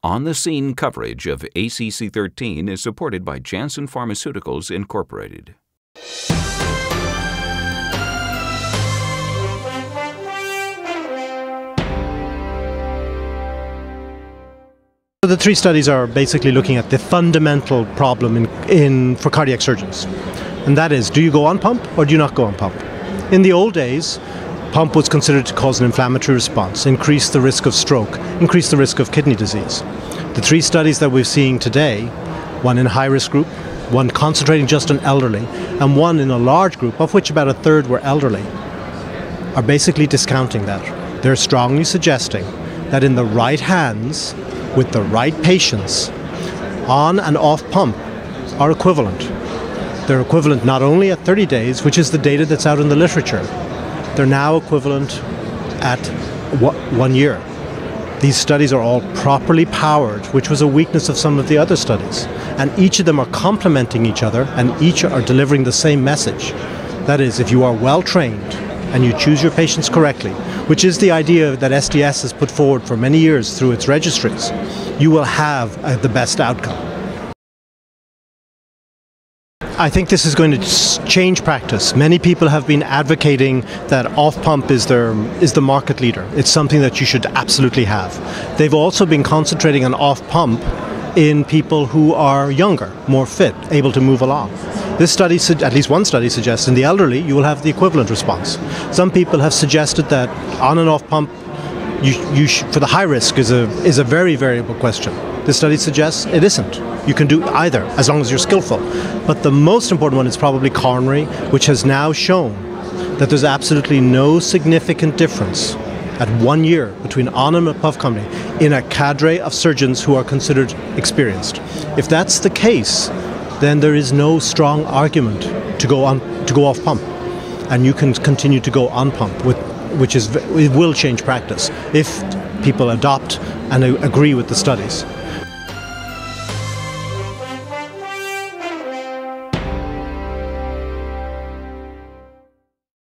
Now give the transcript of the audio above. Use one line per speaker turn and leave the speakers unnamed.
On-the-scene coverage of ACC.13 is supported by Janssen Pharmaceuticals, Incorporated.
The three studies are basically looking at the fundamental problem for cardiac surgeons. And that is, do you go on pump or do you not go on pump? In the old days, pump was considered to cause an inflammatory response, increase the risk of stroke, increase the risk of kidney disease. The three studies that we're seeing today, one in a high-risk group, one concentrating just on elderly, and one in a large group, of which about a third were elderly, are basically discounting that. They're strongly suggesting that in the right hands, with the right patients, on and off pump are equivalent. They're equivalent not only at 30 days, which is the data that's out in the literature, they're now equivalent at 1 year. These studies are all properly powered, which was a weakness of some of the other studies. And each of them are complementing each other, and each are delivering the same message. That is, if you are well trained and you choose your patients correctly, which is the idea that SDS has put forward for many years through its registries, you will have the best outcome. I think this is going to change practice. Many people have been advocating that off-pump is the market leader. It's something that you should absolutely have. They've also been concentrating on off-pump in people who are younger, more fit, able to move along. This study, at least one study, suggests in the elderly you will have the equivalent response. Some people have suggested that on and off pump, for the high risk is a very variable question. This study suggests it isn't. You can do either as long as you're skillful. But the most important one is probably coronary, which has now shown that there's absolutely no significant difference at 1 year between on and off company in a cadre of surgeons who are considered experienced. If that's the case, then there is no strong argument to go off pump, and you can continue to go on pump, it will change practice if people adopt and agree with the studies.